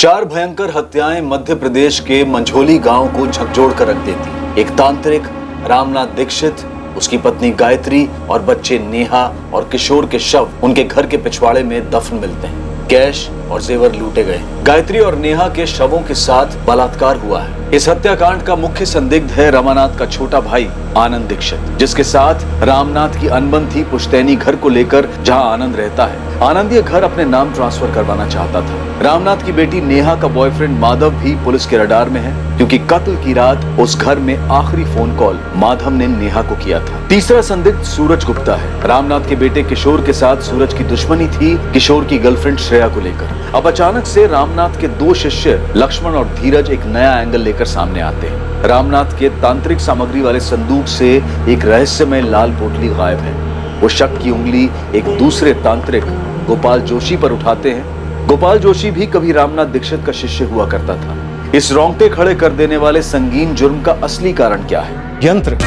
4 भयंकर हत्याएं मध्य प्रदेश के मंझोली गांव को झकझोर कर रख देती। एक तांत्रिक रामनाथ दीक्षित, उसकी पत्नी गायत्री और बच्चे नेहा और किशोर के शव उनके घर के पिछवाड़े में दफन मिलते हैं। कैश और जेवर लूटे गए। गायत्री और नेहा के शवों के साथ बलात्कार हुआ है। इस हत्याकांड का मुख्य संदिग्ध है रमानाथ का छोटा भाई आनंद दीक्षित, जिसके साथ रामनाथ की अनबन थी पुश्तैनी घर को लेकर, जहां आनंद रहता है। आनंद ये घर अपने नाम ट्रांसफर करवाना चाहता था। रामनाथ की बेटी नेहा का बॉयफ्रेंड माधव भी पुलिस के रडार में है, क्योंकि कत्ल की रात उस घर में आखिरी फोन कॉल माधव ने नेहा को किया था। तीसरा संदिग्ध सूरज गुप्ता है। रामनाथ के बेटे किशोर के साथ सूरज की दुश्मनी थी, किशोर की गर्लफ्रेंड श्रेया को लेकर। अब अचानक से रामनाथ के 2 शिष्य लक्ष्मण और धीरज एक नया एंगल लेकर सामने आते हैं। रामनाथ के तांत्रिक सामग्री वाले संदूक से एक रहस्यमय लाल पोटली गायब है। वो शक की उंगली एक दूसरे तांत्रिक गोपाल जोशी पर उठाते हैं। गोपाल जोशी भी कभी रामनाथ दीक्षित का शिष्य हुआ करता था। इस रोंगटे खड़े कर देने वाले संगीन जुर्म का असली कारण क्या है? यंत्र।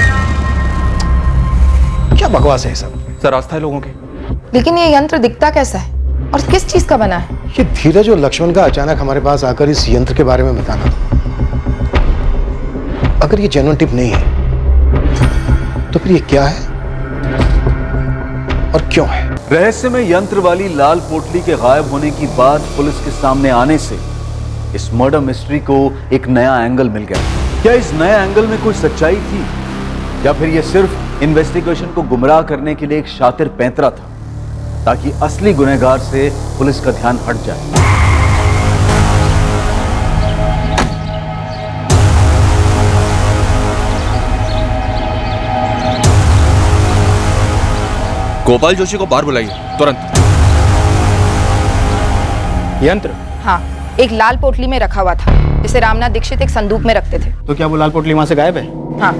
क्या बकवास है सब? सर आस्था है लोगों की। लेकिन ये यंत्र दिखता कैसा है और किस चीज का बना है? ये धीरज और लक्ष्मण का अचानक हमारे पास आकर इस यंत्र के बारे में बताना, अगर ये जेन्युइन टिप नहीं है तो फिर ये क्या है और क्यों है? रहस्यमय यंत्र वाली लाल पोटली के गायब होने की बात पुलिस के सामने आने से इस मर्डर मिस्ट्री को एक नया एंगल मिल गया। क्या इस नए एंगल में कोई सच्चाई थी, या फिर यह सिर्फ इन्वेस्टिगेशन को गुमराह करने के लिए एक शातिर पैंतरा था, ताकि असली गुनहगार से पुलिस का ध्यान हट जाए? गोपाल जोशी को बाहर बुलाइए तुरंत। यंत्र? हाँ, एक लाल पोटली में रखा हुआ था, जिसे रामनाथ दीक्षित एक संदूक में रखते थे। तो क्या वो लाल पोटली वहां से गायब है? हाँ,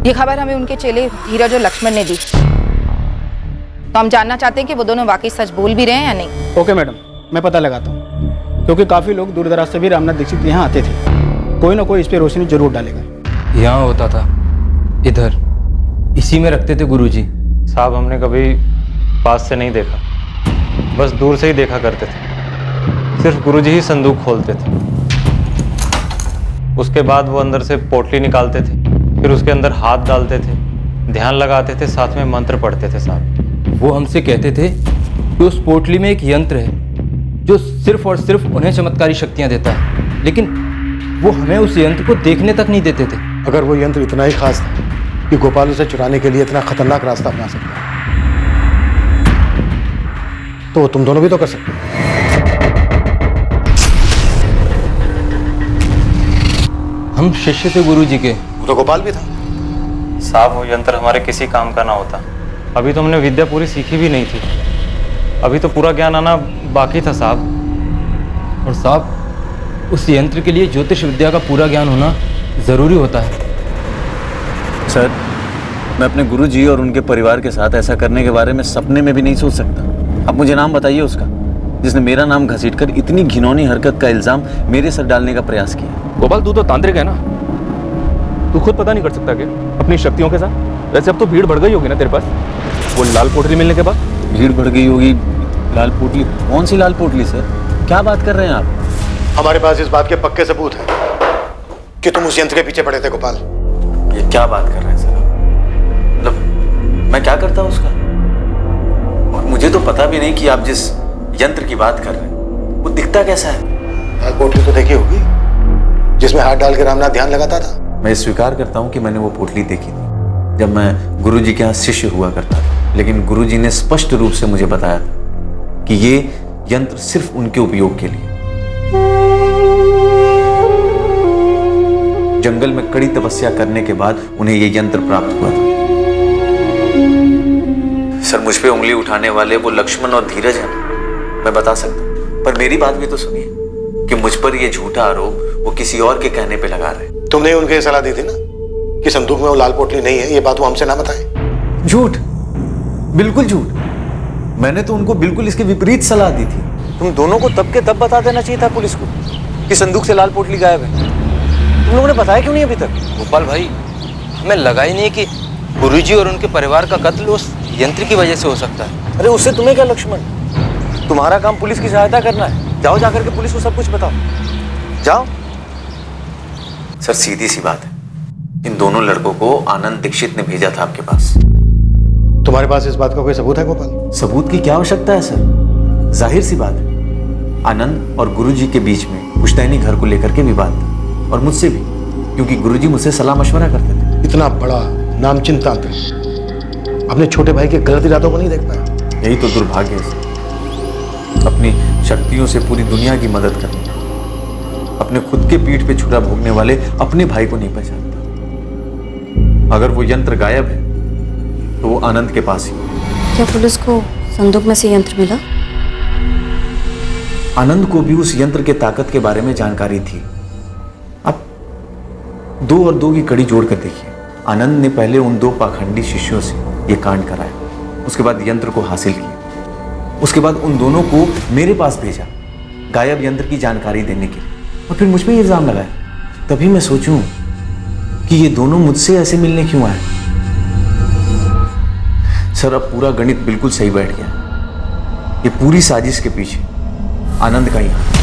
ये खबर हमें उनके चेले धीरज और लक्ष्मण ने दी। तो हम जानना चाहते हैं कि वो दोनों वाकई सच बोल भी रहे हैं या नहीं। ओके मैडम, मैं पता लगाता हूँ, क्योंकि काफ़ी लोग दूर दराज से भी रामनाथ दीक्षित यहाँ आते थे। कोई ना कोई इस पे रोशनी जरूर डालेगा। यहाँ होता था, इधर इसी में रखते थे गुरुजी। साहब हमने कभी पास से नहीं देखा, बस दूर से ही देखा करते थे। सिर्फ गुरुजी ही संदूक खोलते थे। उसके बाद वो अंदर से पोटली निकालते थे, फिर उसके अंदर हाथ डालते थे, ध्यान लगाते थे, साथ में मंत्र पढ़ते थे। साहब वो हमसे कहते थे कि उस पोटली में एक यंत्र है जो सिर्फ और सिर्फ उन्हें चमत्कारी शक्तियाँ देता है, लेकिन वो हमें उस यंत्र को देखने तक नहीं देते थे। अगर वो यंत्र इतना ही खास था कि गोपाल उसे चुराने के लिए इतना खतरनाक रास्ता अपना सकता है, तो वो तुम दोनों भी तो कर सकते हो। हम शिष्य थे गुरुजी के। वो तो गोपाल भी था। साहब वो यंत्र हमारे किसी काम का ना होता। अभी तो हमने विद्या पूरी सीखी भी नहीं थी, अभी तो पूरा ज्ञान आना बाकी था साहब। और साहब, उस यंत्र के लिए ज्योतिष विद्या का पूरा ज्ञान होना जरूरी होता है। सर, मैं अपने गुरुजी और उनके परिवार के साथ ऐसा करने के बारे में सपने में भी नहीं सोच सकता। अब मुझे नाम बताइए उसका, जिसने मेरा नाम घसीटकर इतनी घिनौनी हरकत का इल्जाम मेरे सर डालने का प्रयास किया। गोपाल तू तो तांत्रिक है ना, तू खुद पता नहीं कर सकता क्या अपनी शक्तियों के साथ? वैसे अब तो भीड़ बढ़ गई होगी ना तेरे पास, वो लाल पोटली मिलने के बाद। भीड़ बढ़ गई होगी? लाल पोटली? कौन सी लाल पोटली सर, क्या बात कर रहे हैं आप? हमारे पास इस बात के पक्के सबूत हैं कि तुम उस यंत्र के पीछे पड़े थे गोपाल। ये क्या बात कर रहे हैं सर? मतलब मैं क्या करता हूँ उसका? और मुझे तो पता भी नहीं कि आप जिस यंत्र की बात कर रहे हैं वो दिखता कैसा है। लाल पोटली तो देखी होगी, जिसमें हाथ डाल के रामनाथ ध्यान लगाता था। मैं स्वीकार करता हूँ कि मैंने वो पोटली देखी थी जब मैं गुरुजी के यहाँ शिष्य हुआ करता था, लेकिन गुरुजी ने स्पष्ट रूप से मुझे बताया था कि ये यंत्र सिर्फ उनके उपयोग के लिए। जंगल में कड़ी तपस्या करने के बाद उन्हें यह यंत्र प्राप्त हुआ था। सर, मुझ पे उंगली उठाने वाले वो लक्ष्मण और धीरज हैं, मैं बता सकता हूं, पर मेरी बात भी तो सुनिए कि मुझ पर यह झूठा आरोप वो किसी और के कहने पे लगा रहे हैं। तुमने उनके सलाह दी थी ना कि संदूक में वो लाल पोटली नहीं है, ये बात वो हमसे ना बताए। झूठ, बिल्कुल झूठ। मैंने तो उनको बिल्कुल इसके विपरीत सलाह दी थी। तुम दोनों को तब के तब बता देना चाहिए था पुलिस को कि संदूक से लाल पोटली गायब है। तुम लोगों ने बताया क्यों नहीं अभी तक? गोपाल भाई, हमें लगा ही नहीं कि गुरुजी और उनके परिवार का कत्ल उस यंत्र की वजह से हो सकता है। अरे उससे तुम्हें क्या लक्ष्मण? तुम्हारा काम पुलिस की सहायता करना है। जाओ जाकर के पुलिस को सब कुछ बताओ, जाओ। सर सीधी सी बात है, इन दोनों लड़कों को आनंद दीक्षित ने भेजा था आपके पास। तुम्हारे पास इस बात का कोई सबूत है गोपाल? सबूत की क्या आवश्यकता है सर, जाहिर सी बात है, आनंद और गुरुजी के बीच में पुश्तैनी घर को लेकर के विवाद था, और मुझसे भी, क्योंकि गुरुजी मुझसे सलाह मशवरा करते थे। इतना बड़ा नामचीन तांत्रिक अपने छोटे भाई के गलत इरादों को नहीं देख पाया। यही तो दुर्भाग्य है सर, अपनी शक्तियों से पूरी दुनिया की मदद करने, अपने खुद के पीठ पे छुरा भोगने वाले अपने भाई को नहीं पहचानता। अगर वो यंत्र गायब है तो वो आनंद के पास ही। क्या पुलिस को संदूक में से यंत्र मिला? आनंद को भी उस यंत्र के ताकत के बारे में जानकारी थी। अब 2 और 2 की कड़ी जोड़कर देखिए, आनंद ने पहले उन 2 पाखंडी शिष्यों से यह कांड कराया, उसके बाद यंत्र को हासिल किया, उसके बाद उन दोनों को मेरे पास भेजा गायब यंत्र की जानकारी देने के लिए, और फिर मुझ पे इल्जाम लगाया। तभी मैं सोचूं कि ये दोनों मुझसे ऐसे मिलने क्यों आए। सर अब पूरा गणित बिल्कुल सही बैठ गया। ये पूरी साजिश के पीछे आनंद का ही हाथ।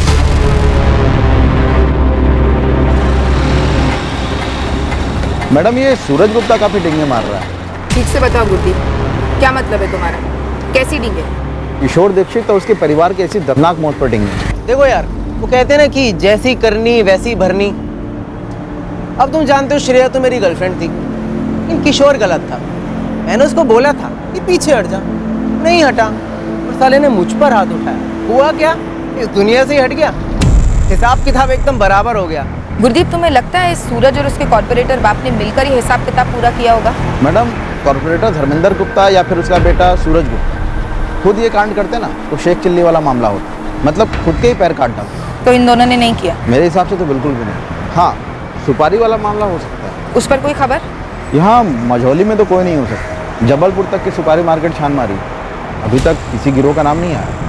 मैडम ये सूरज गुप्ता काफी डिंगे मार रहा है। ठीक से बताओ गुड्डी, क्या मतलब है तुम्हारा? कैसी डींगे? किशोर दीक्षित और उसके परिवार की ऐसी दर्दनाक मौत पर डिंगे। देखो यार, वो कहते हैं ना कि जैसी करनी वैसी भरनी। अब तुम जानते हो श्रेया तो मेरी गर्लफ्रेंड थी, लेकिन किशोर गलत था। मैंने उसको बोला था कि पीछे हट जा, नहीं हटा, और साले ने मुझ पर हाथ उठाया। हुआ क्या, इस दुनिया से ही हट गया। हिसाब किताब एकदम बराबर हो गया। गुरदीप, तुम्हें लगता है सूरज और उसके कॉर्पोरेटर बाप ने मिलकर ही हिसाब किताब पूरा किया होगा? मैडम कॉर्पोरेटर धर्मेंद्र गुप्ता या फिर उसका बेटा सूरज गुप्ता खुद ये कांड करते ना तो शेख चिल्ली वाला मामला होता, मतलब खुद के ही पैर काट डालते। तो इन दोनों ने नहीं किया? मेरे हिसाब से तो बिल्कुल भी नहीं। हाँ, सुपारी वाला मामला हो सकता है। उस पर कोई खबर? यहाँ मझौली में तो कोई नहीं हो सकता। जबलपुर तक की सुपारी मार्केट छान मारी, अभी तक किसी गिरोह का नाम नहीं आया।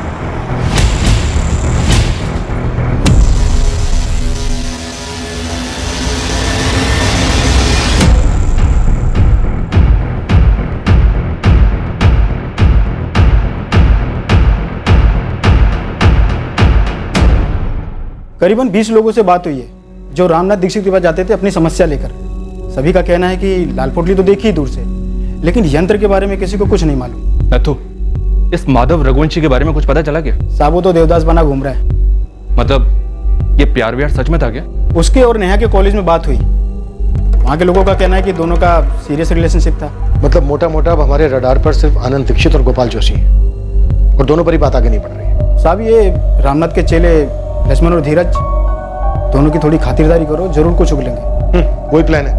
करीबन 20 लोगों से बात हुई है जो रामनाथ दीक्षित के पास जाते थे अपनी समस्या लेकर। सभी का कहना है कि लाल पोटली तो देखी ही दूर से, लेकिन यंत्र के बारे में किसी को कुछ नहीं मालूम। नथु, इस माधव रघुवंशी के बारे में कुछ पता चला क्या? साबू तो देवदास बना घूम रहा है। मतलब ये प्यार व्यार सच में था क्या? उसके और नेहा के कॉलेज में बात हुई। वहाँ के लोगों का कहना है कि दोनों का सीरियस रिलेशनशिप था। मतलब मोटा मोटा अब हमारे रडार पर सिर्फ आनंद दीक्षित और गोपाल जोशी है, और दोनों पर ही बात आगे नहीं बढ़ रही है। साहब ये रामनाथ के चेले लक्ष्मण और धीरज दोनों की थोड़ी खातिरदारी करो, जरूर कुछ उगलेंगे। वही प्लान है।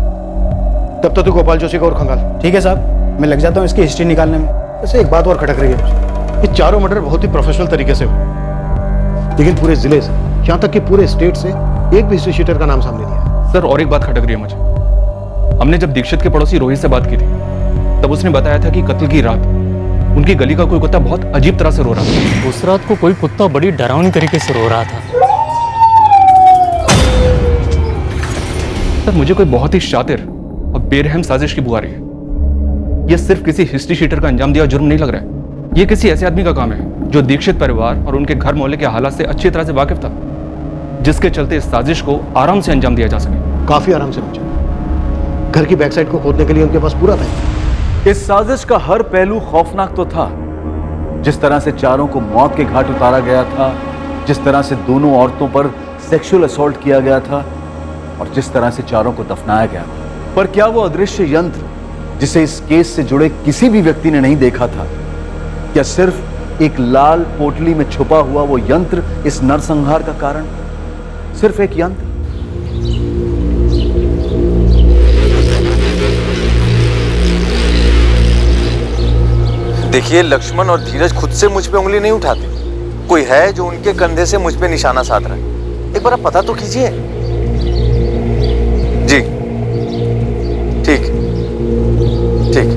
तब तो तू गोपाल जोशी का और खंगाल। ठीक है साहब, मैं लग जाता हूँ इसकी हिस्ट्री निकालने में। वैसे एक बात और खटक रही है मुझे, ये चारों मर्डर बहुत ही प्रोफेशनल तरीके से हुए, लेकिन पूरे जिले से, यहाँ तक कि पूरे स्टेट से एक भी हिस्ट्री शीटर का नाम सामने नहीं आया। सर और एक बात खटक रही है मुझे। हमने जब दीक्षित के पड़ोसी रोहित से बात की थी, तब उसने बताया था कि कत्ल की रात उनकी गली का कोई कुत्ता बहुत अजीब तरह से रो रहा था। उस रात को कोई कुत्ता बड़ी डरावनी तरीके से रो रहा था। सर मुझे कोई बहुत ही शातिर और बेरहम साजिश की बुआ रही है। यह सिर्फ किसी हिस्ट्री शीटर का अंजाम दिया जुर्म नहीं लग रहा है। यह किसी ऐसे आदमी का काम है जो दीक्षित परिवार और उनके घर मोहल्ले के हालात से अच्छी तरह से वाकिफ था, जिसके चलते इस साजिश को आराम से अंजाम दिया जा सके। काफी आराम से मुझे घर की बैकसाइड को खोदने के लिए उनके पास पूरा था। इस साजिश का हर पहलू खौफनाक तो था। जिस तरह से चारों को मौत के घाट उतारा गया था, जिस तरह से दोनों औरतों पर सेक्सुअल असॉल्ट किया गया था, और जिस तरह से चारों को दफनाया गया था। पर क्या वो अदृश्य यंत्र जिसे इस केस से जुड़े किसी भी व्यक्ति ने नहीं देखा था, क्या सिर्फ एक लाल पोटली में छुपा हुआ वो यंत्र इस नरसंहार का कारण? सिर्फ एक यंत्र? देखिए, लक्ष्मण और धीरज खुद से मुझ पे उंगली नहीं उठाते। कोई है जो उनके कंधे से मुझ पे निशाना साध रहा है। एक बार आप पता तो कीजिए। जी ठीक ठीक।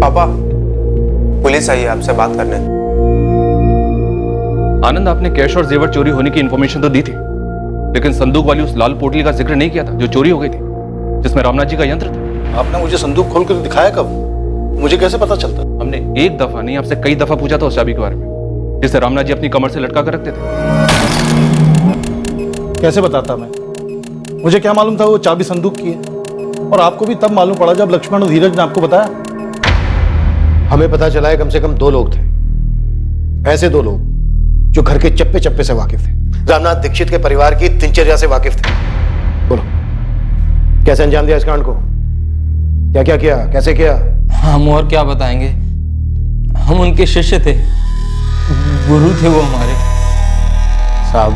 पापा, पुलिस आई है आपसे बात करने। आनंद, आपने कैश और जेवर चोरी होने की इंफॉर्मेशन तो दी थी, लेकिन संदूक वाली उस लाल पोटली का जिक्र नहीं किया था जो चोरी हो गई थी, जिसमें रामनाथ जी का यंत्र था। आपने मुझे संदूक खोल कर दिखाया कब? मुझे कैसे पता चलता? हमने एक दफा नहीं आपसे कई दफा पूछा था उस चाबी के बारे में, जिसे रामनाथ जी अपनी कमर से लटका कर रखते थे। कैसे बताता मैं? मुझे क्या मालूम था वो चाबी संदूक की है? और आपको भी तब मालूम पड़ा जब लक्ष्मण और धीरज ने आपको बताया। हमें पता चला है कम से कम 2 लोग थे, ऐसे 2 लोग जो घर के चप्पे चप्पे से वाकिफ थे, रामनाथ दीक्षित के परिवार की दिनचर्या से वाकिफ थे। बोलो, कैसे अंजाम दिया इस कांड को? क्या क्या किया, कैसे किया? हम और क्या बताएंगे, हम उनके शिष्य थे, गुरु थे वो हमारे। साहब,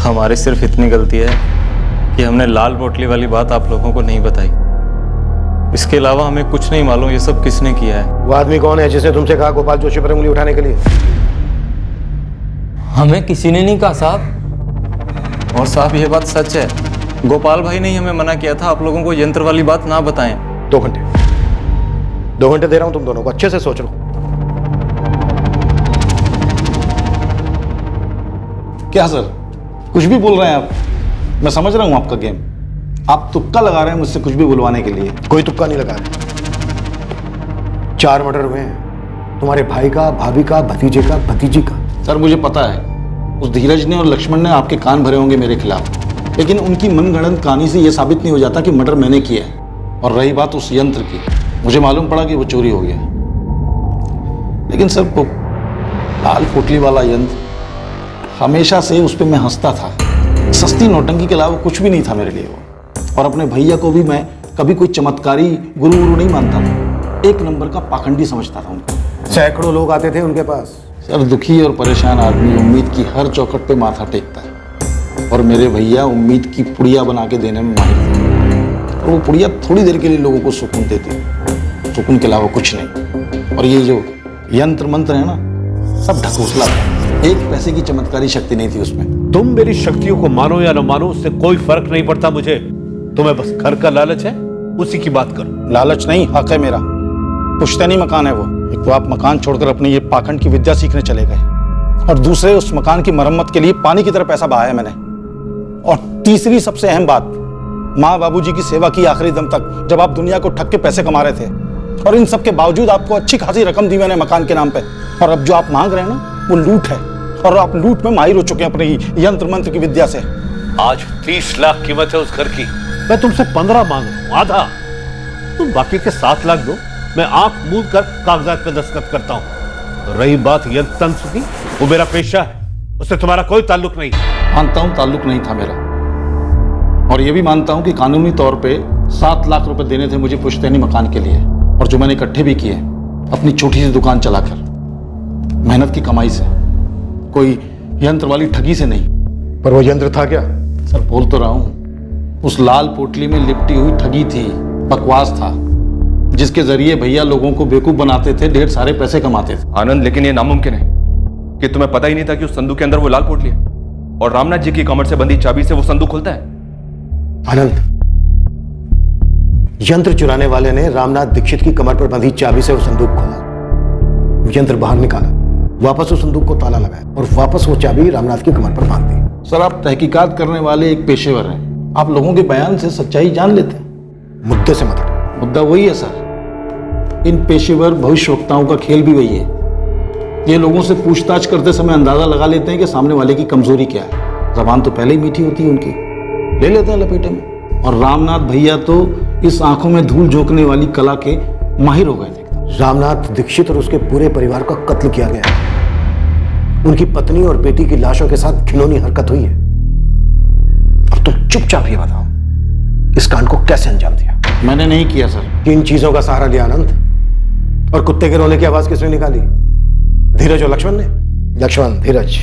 हमारी सिर्फ इतनी गलती है कि हमने लाल पोटली वाली बात आप लोगों को नहीं बताई। इसके अलावा हमें कुछ नहीं मालूम ये सब किसने किया है। वो आदमी कौन है जिसने तुमसे कहा गोपाल जोशी पर उंगली उठाने के लिए? हमें किसी ने नहीं कहा साहब। और साहब ये बात सच है, गोपाल भाई ने ही हमें मना किया था आप लोगों को यंत्र वाली बात ना बताएं। 2 घंटे दे रहा हूं तुम दोनों को, अच्छे से सोच लो। क्या सर, कुछ भी बोल रहे हैं आप? मैं समझ रहा हूं आपका गेम। आप तुक्का लगा रहे हैं मुझसे कुछ भी बुलवाने के लिए। कोई तुक्का नहीं लगा रहे। 4 मर्डर हुए हैं, तुम्हारे भाई का, भाभी का, भतीजे का, भतीजी का। सर मुझे पता है उस धीरज ने और लक्ष्मण ने आपके कान भरे होंगे मेरे खिलाफ, लेकिन उनकी मनगढ़ंत कहानी से यह साबित नहीं हो जाता कि मर्डर मैंने किया है। और रही बात उस यंत्र की, मुझे मालूम पड़ा कि वो चोरी हो गया, लेकिन सर वो लाल पोटली वाला यंत्र, हमेशा से उस पर मैं हंसता था। सस्ती नौटंकी के अलावा कुछ भी नहीं था मेरे लिए वो। और अपने भैया को भी मैं कभी कोई चमत्कारी गुरु नहीं मानता था, एक नंबर का पाखंडी समझता था उनको। सैकड़ों लोग आते थे उनके पास। सर दुखी और परेशान आदमी उम्मीद की हर चौखट पे माथा टेकता है, और मेरे भैया उम्मीद की पुड़िया बना के देने में माहिर थे। और वो पुड़िया थोड़ी देर के लिए लोगों को सुकून देती, सुकून के अलावा कुछ नहीं। और ये जो यंत्र मंत्र है ना, सब ढकोसला था, एक पैसे की चमत्कारी शक्ति नहीं थी उसमें। तुम मेरी शक्तियों को मानो या न मानो उससे कोई फर्क नहीं पड़ता मुझे। तुम्हें बस घर का लालच है, उसी की बात करो। लालच नहीं, हक है मेरा। पुश्तैनी मकान है वो। एक तो आप मकान छोड़कर अपनी ये पाखंड की विद्या सीखने चले गए, और दूसरे उस मकान की मरम्मत के लिए पानी की तरह पैसा बहाया मैंने। और तीसरी सबसे अहम बात, माँ बाबूजी की सेवा की आखिरी दम तक, जब आप दुनिया को ठग के पैसे कमा रहे थे। और इन सब के बावजूद आपको अच्छी खासी रकम दी मैंने मकान के नाम पे। और अब जो आप मांग रहे हैं ना, वो लूट है, और आप लूट में माहिर हो चुके हैं अपनी यंत्र मंत्र की विद्या से। आज 30 लाख कीमत है उस घर की, मैं तुमसे 15 मांग रहा हूं, आधा। तुम बाकी के 7 लाख दो, मैं आंख मूंद कर कागजात पे दस्तखत करता हूं। रही बात यंत्र तंत्र की, वो मेरा पेशा है, उससे तुम्हारा कोई ताल्लुक नहीं। मानता हूं ताल्लुक नहीं था मेरा, और ये भी मानता हूं कि कानूनी तौर पे 7 लाख रुपए देने थे मुझे पुश्तैनी मकान के लिए, और जो मैंने इकट्ठे भी किए अपनी छोटी सी दुकान चलाकर, मेहनत की कमाई से, कोई यंत्र वाली ठगी से नहीं। पर वो यंत्र था क्या? सर बोल तो रहा हूं, उस लाल पोटली में लिपटी हुई ठगी थी, बकवास था, जिसके जरिए भैया लोगों को बेवकूफ बनाते थे, ढेर सारे पैसे कमाते थे। आनंद, लेकिन ये नामुमकिन है कि तुम्हें पता ही नहीं था कि उस संदूक के अंदर वो लाल पोटली है, और रामनाथ जी की कमर से बंधी चाबी से वो संदूक खुलता है। आनंद, यंत्र चुराने वाले ने रामनाथ दीक्षित की कमर पर बंधी चाबी से वो संदूक खोला, यंत्र बाहर निकाला, वापस उस संदूक को ताला लगाया, और वापस वो चाबी रामनाथ की कमर पर बांध दी। सर आप तहकीकात करने वाले एक पेशेवर हैं, आप लोगों के बयान से सच्चाई जान लेते हैं। मुद्दे से मत हटो। मुद्दा वही है सर, इन पेशेवर भविष्यवक्ताओं का खेल भी वही है। ये लोगों से पूछताछ करते समय अंदाजा लगा लेते हैं कि सामने वाले की कमजोरी क्या है। जबान तो पहले ही मीठी होती है उनकी, ले लेते हैं लपेटे में। और रामनाथ भैया तो इस आंखों में धूल झोंकने वाली कला के माहिर हो गए थे। रामनाथ दीक्षित और उसके पूरे परिवार का कत्ल किया गया, उनकी पत्नी और बेटी की लाशों के साथ घिनौनी हरकत हुई है। अब तुम चुपचाप ये बताओ, इस कांड को कैसे अंजाम दिया? मैंने नहीं किया सर। किन चीजों का सहारा लिया आनंद? और कुत्ते के रोने की आवाज किसने निकाली? धीरज और लक्ष्मण ने? लक्ष्मण, धीरज,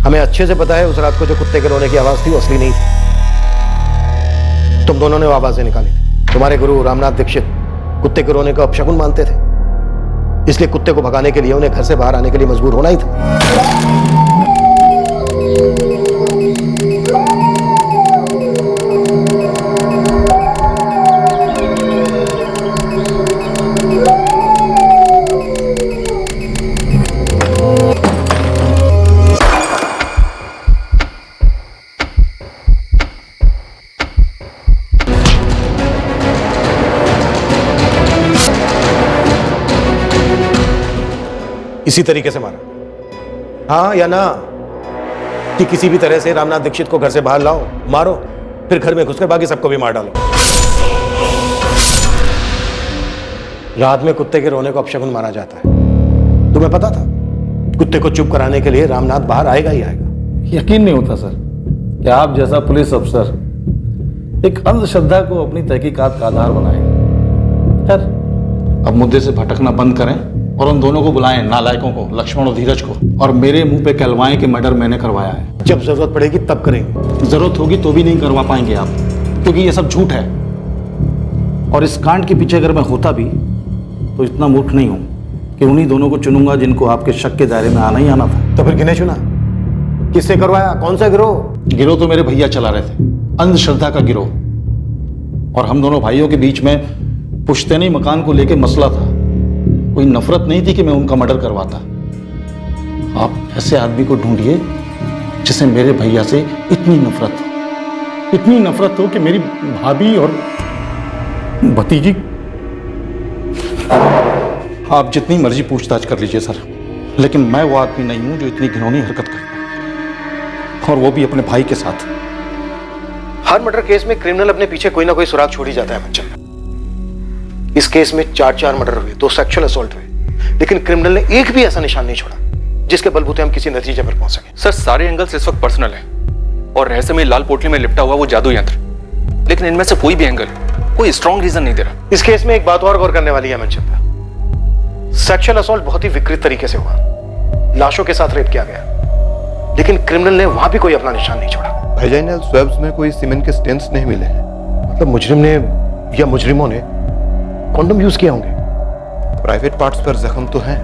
हमें अच्छे से पता है उस रात को जो कुत्ते के रोने की आवाज थी वो असली नहीं थी, तुम दोनों ने वो आवाजें निकाली थी। तुम्हारे गुरु रामनाथ दीक्षित कुत्ते के रोने का अपशकुन मानते थे, इसलिए कुत्ते को भगाने के लिए उन्हें घर से बाहर आने के लिए मजबूर होना ही था। इसी तरीके से मारा? हाँ या ना? कि किसी भी तरह से रामनाथ दीक्षित को घर से बाहर लाओ, मारो, फिर घर में घुसकर बाकी सबको भी मार डालो। रात में कुत्ते के रोने को अपशकुन माना जाता है। तुम्हें पता था? कुत्ते को चुप कराने के लिए रामनाथ बाहर आएगा ही आएगा। यकीन नहीं होता सर कि आप जैसा पुलिस अफसर एक अंधश्रद्धा को अपनी तहकीकात का आधार बनाएगा। खैर, अब मुद्दे से भटकना बंद करें और उन दोनों को बुलाएं, नालायकों को, लक्ष्मण और धीरज को, और मेरे मुंह पे कहलवाएं कि मर्डर मैंने करवाया है। जब जरूरत पड़ेगी तब करेंगे। जरूरत होगी तो भी नहीं करवा पाएंगे आप, क्योंकि ये सब झूठ है। और इस कांड के पीछे अगर मैं होता भी तो इतना मूर्ख नहीं हूं कि उन्हीं दोनों को चुनूंगा जिनको आपके शक के दायरे में आना ही आना था। तो फिर किन्हें चुना? किससे करवाया? कौन सा गिरोह? गिरोह तो मेरे भैया चला रहे थे, अंधश्रद्धा का गिरोह। और हम दोनों भाइयों के बीच में पुश्तैनी मकान को लेकर मसला था। कोई नफरत नहीं थी कि मैं उनका मर्डर करवाता। आप ऐसे आदमी को ढूंढिए जिसे मेरे भैया से इतनी नफरत हो कि मेरी भाभी और भतीजी। आप जितनी मर्जी पूछताछ कर लीजिए सर, लेकिन मैं वो आदमी नहीं हूं जो इतनी घिनौनी हरकत करता, और वो भी अपने भाई के साथ। हर मर्डर केस में क्रिमिनल अपने पीछे कोई ना कोई सुराग छोड़ ही जाता है मंचन। इस केस में 4 मर्डर हुए, 2 सेक्सुअल असॉल्ट हुए, लेकिन क्रिमिनल ने एक भी ऐसा निशान नहीं छोड़ा जिसके बलबूते हम किसी नतीजे पर पहुंच सके। सर, सारे एंगल्स इस वक्त पर्सनल हैं और रहस्यमय लाल पोटली में लिपटा हुआ वो जादू यंत्र, लेकिन इनमें से कोई भी एंगल कोई स्ट्रॉन्ग रीजन नहीं दे रहा। इस केस में एक बात और गौर करने वाली है मनचंदा। सेक्सुअल असॉल्ट बहुत ही विकृत तरीके से हुआ, लाशों के साथ रेप किया गया, लेकिन क्रिमिनल ने वहां भी कोई अपना निशान नहीं छोड़ा। वेजाइनल स्वैब्स में कोई सीमेन के स्टेन्स नहीं मिले हैं। मतलब मुजरिम ने या मुजरिमों ने कॉन्डोम यूज किए होंगे। प्राइवेट पार्ट्स पर जख्म तो हैं,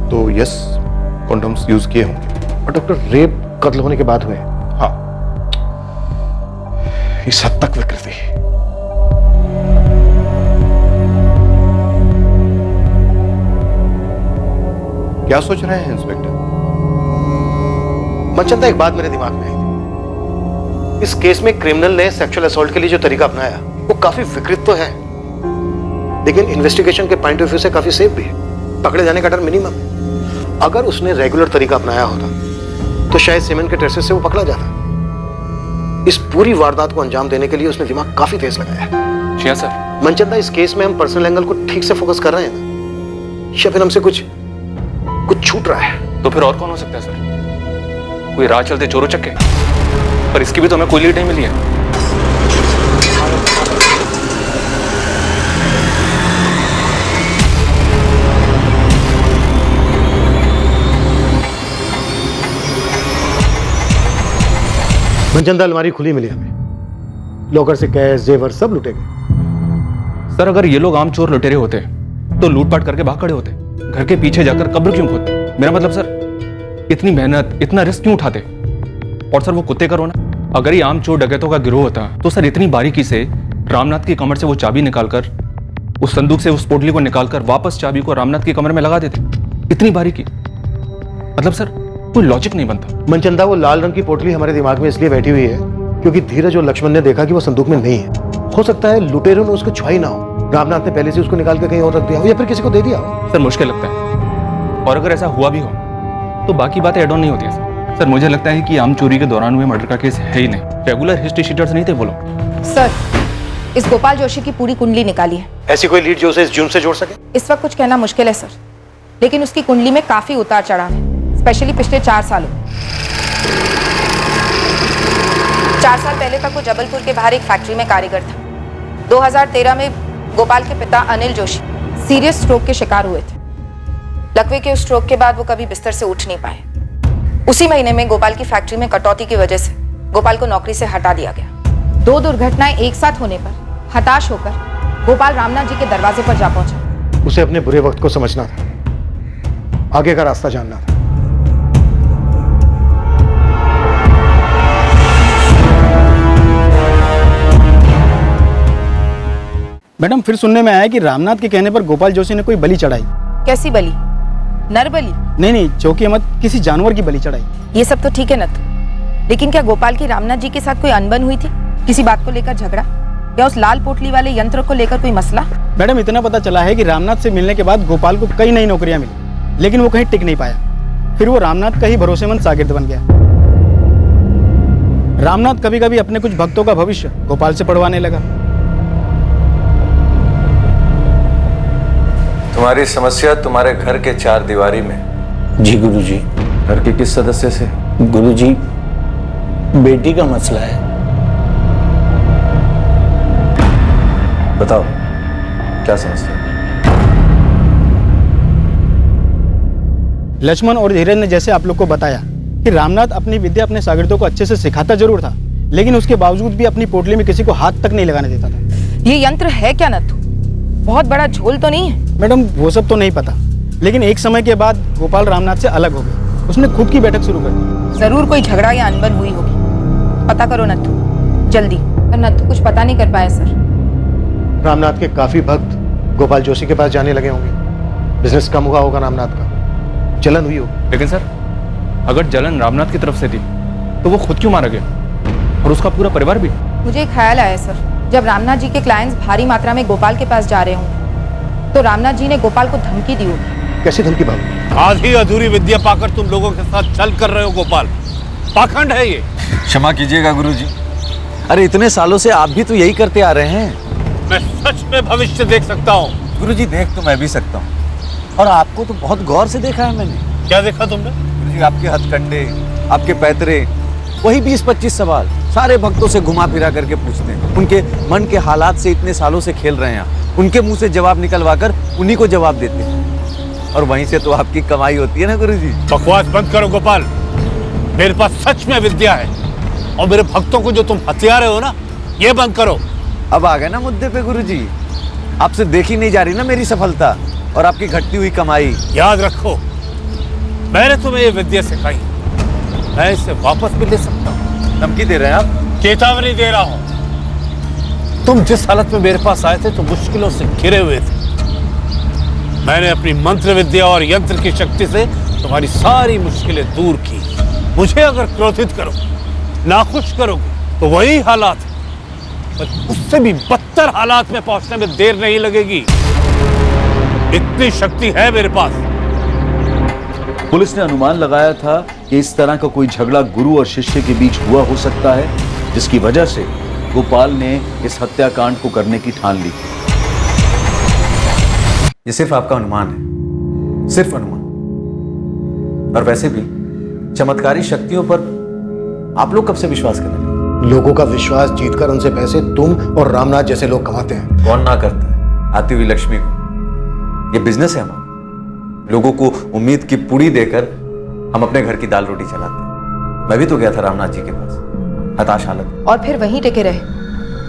तो यस, कॉन्डोम्स यूज किए होंगे। और डॉक्टर, रेप कत्ल होने के बाद हुए? हाँ, इस हद तक विकृति। क्या सोच रहे हैं इंस्पेक्टर? मनचंदा, एक बात मेरे दिमाग में आई थी। इस केस में क्रिमिनल ने सेक्सुअल असॉल्ट के लिए जो तरीका अपनाया वो काफी विकृत तो है, लेकिन इन्वेस्टिगेशन के पॉइंट ऑफ व्यू से काफी सेफ भी है। पकड़े जाने का डर मिनिमम है। अगर उसने रेगुलर तरीका अपनाया होता तो शायद सीमेन के ट्रेसेस से वो पकड़ा जाता। इस पूरी वारदात को अंजाम देने के लिए उसने दिमाग काफी तेज लगाया है। जी सर। मनचंदा, इस केस में हम पर्सनल एंगल को ठीक से फोकस कर रहे हैं ना, या फिर हमसे कुछ छूट रहा है? तो फिर और कौन हो सकता है सर? कोई राह चलते चोरों चक्के? पर इसकी भी तो हमें कोई लीड नहीं मिली है। मनचंदा, अलमारी खुली मिली हमें, लॉकर से कैश जेवर सब लुटे गए। सर, अगर ये लोग आम चोर लुटेरे होते तो लूटपाट करके भाग खड़े होते, घर के पीछे जाकर कब्र क्यों खोदते? मेरा मतलब सर, इतनी मेहनत, इतना रिस्क क्यों उठाते? और सर, वो कुत्ते का रोना, अगर ये आम चोर डकैतों का गिरोह होता तो सर इतनी बारीकी से रामनाथ की कमर से वो चाबी निकालकर, उस संदूक से उस पोटली को निकालकर वापस चाबी को रामनाथ की कमर में लगा देते। इतनी बारीकी, मतलब सर कोई लॉजिक नहीं बनता। मनचंदा, वो लाल रंग की पोटली हमारे दिमाग में इसलिए बैठी हुई है क्योंकि धीरज और लक्ष्मण ने देखा कि वो संदूक में नहीं है। हो सकता है लुटेरों ने उसको छुआई ना हो, रामनाथ ने पहले से उसको निकाल के कहीं और रख दिया हो, या फिर किसी को दे दिया हो। सर, मुश्किल लगता है, और अगर ऐसा हुआ भी हो तो बाकी बातें एड ऑन नहीं होती है सर। मुझे लगता है कि आम चोरी के दौरान हुए मर्डर का केस है ही नहीं, रेगुलर हिस्ट्री शीटर्स नहीं थे वो लोग। सर, इस गोपाल जोशी की पूरी कुंडली निकाली है। ऐसी कोई लीड जो उसे इस जुर्म से जोड़ सके? इस वक्त कुछ कहना मुश्किल है सर, लेकिन उसकी कुंडली में काफी उतार चढ़ाव है, स्पेशली पिछले 4 सालों। 4 साल पहले तक वो जबलपुर के बाहर एक फैक्ट्री में कारीगर था। 2013 में गोपाल के पिता अनिल जोशी सीरियस स्ट्रोक के शिकार हुए थे। लकवे के उस स्ट्रोक के बाद वो कभी बिस्तर से उठ नहीं पाए। उसी महीने में गोपाल की फैक्ट्री में कटौती की वजह से गोपाल को नौकरी से हटा दिया गया। 2 दुर्घटनाएं एक साथ होने पर हताश होकर गोपाल रामनाथ जी के दरवाजे पर जा पहुंचा। उसे अपने बुरे वक्त को समझना था, आगे का रास्ता जानना था। मैडम, फिर सुनने में आया कि रामनाथ के कहने पर गोपाल जोशी ने कोई बलि चढ़ाई। कैसी बलि? नर बलि? नहीं, चौकी अहमद किसी जानवर की बलि चढ़ाई। ये सब तो ठीक है न, लेकिन क्या गोपाल की रामनाथ जी के साथ कोई अनबन हुई थी? किसी बात को लेकर झगड़ा, या उस लाल पोटली वाले यंत्र को लेकर कोई मसला? मैडम, इतना पता चला है कि रामनाथ से मिलने के बाद गोपाल को कई नई नौकरियां मिली, लेकिन वो कहीं टिक नहीं पाया। फिर वो रामनाथ का ही भरोसेमंद शागिर्द बन गया। रामनाथ कभी कभी अपने कुछ भक्तों का भविष्य गोपाल से पढ़वाने लगा। तुम्हारी समस्या तुम्हारे घर के चार दीवारी में। जी गुरुजी। घर के किस सदस्य से? गुरुजी, बेटी का मसला है। बताओ क्या समस्या? लक्ष्मण और धीरज ने जैसे आप लोग को बताया कि रामनाथ अपनी विद्या अपने शागिर्दों को अच्छे से सिखाता जरूर था, लेकिन उसके बावजूद भी अपनी पोटली में किसी को हाथ तक नहीं लगाने देता था। ये यंत्र है क्या नथु? बहुत बड़ा झोल तो नहीं है? मैडम वो सब तो नहीं पता, लेकिन एक समय के बाद गोपाल रामनाथ से अलग हो गया। उसने खुद की बैठक शुरू कर दी। जरूर कोई झगड़ा या अनबन हुई होगी। पता करो नथु, जल्दी। पर नथु कुछ पता नहीं कर पाया सर। रामनाथ के काफी भक्त गोपाल जोशी के पास जाने लगे होंगे। बिजनेस कम हुआ होगा रामनाथ का, जलन हुई होगी। लेकिन सर, अगर जलन रामनाथ की तरफ से थी तो वो खुद क्यों मारा गया, और उसका पूरा परिवार भी? मुझे एक ख्याल आया सर, जब रामनाथ जी के क्लाइंट्स भारी मात्रा में गोपाल के पास जा रहे हों तो रामनाथ जी ने गोपाल को धमकी दी होगी। कैसी धमकी बाबू? आधी अधूरी विद्या पाकर तुम लोगों के साथ छल कर रहे हो गोपाल, पाखंड है ये। क्षमा कीजिएगा गुरुजी, अरे इतने सालों से आप भी तो यही करते आ रहे हैं। मैं सच में भविष्य देख सकता हूँ। गुरुजी देख तो मैं भी सकता हूँ, और आपको तो बहुत गौर से देखा है मैंने। क्या देखा तुमने? गुरुजी आपके हथकंडे, आपके पैतरे, वही 20-25 सवाल सारे भक्तों से घुमा फिरा करके पूछते हैं। उनके मन के हालात से इतने सालों से खेल रहे हैं, उनके मुंह से जवाब निकलवा कर उन्हीं को जवाब देते हैं, और वहीं से तो आपकी कमाई होती है ना गुरुजी। बकवास बंद करो गोपाल, मेरे पास सच में विद्या है, और मेरे भक्तों को जो तुम हथिया रहे हो ना, ये बंद करो। अब आ गए ना मुद्दे पे गुरुजी। आपसे देखी नहीं जा रही ना मेरी सफलता और आपकी घटती हुई कमाई। याद रखो, मैंने तुम्हें ये विद्या सिखाई, मैं इसे वापस भी ले सकता हूँ। धमकी दे रहे हैं आप? चेतावनी दे रहा हूँ। तुम जिस हालत में मेरे पास आए थे तो मुश्किलों से घिरे हुए थे। मैंने अपनी मंत्र विद्या और यंत्र की शक्ति से तुम्हारी सारी मुश्किलें दूर की। मुझे अगर क्रोधित करो, नाखुश करोगे तो वही हालात है, पर उससे भी बदतर हालात में पहुंचने में देर नहीं लगेगी। इतनी शक्ति है मेरे पास। पुलिस ने अनुमान लगाया था कि इस तरह का कोई झगड़ा गुरु और शिष्य के बीच हुआ हो सकता है, जिसकी वजह से गोपाल ने इस हत्याकांड को करने की ठान ली। ये सिर्फ आपका अनुमान है, सिर्फ अनुमान। और वैसे भी चमत्कारी शक्तियों पर आप लोग कब से विश्वास करने लगे? लोगों का विश्वास जीतकर उनसे पैसे तुम और रामनाथ जैसे लोग कमाते हैं। कौन ना करता है आती हुई लक्ष्मी को। ये बिजनेस है हमारा। लोगों को उम्मीद की पूरी देकर हम अपने घर की दाल रोटी चलाते हैं। मैं भी तो गया था रामनाथ जी के पास, हताश हालत। और फिर वहीं टिके रहे,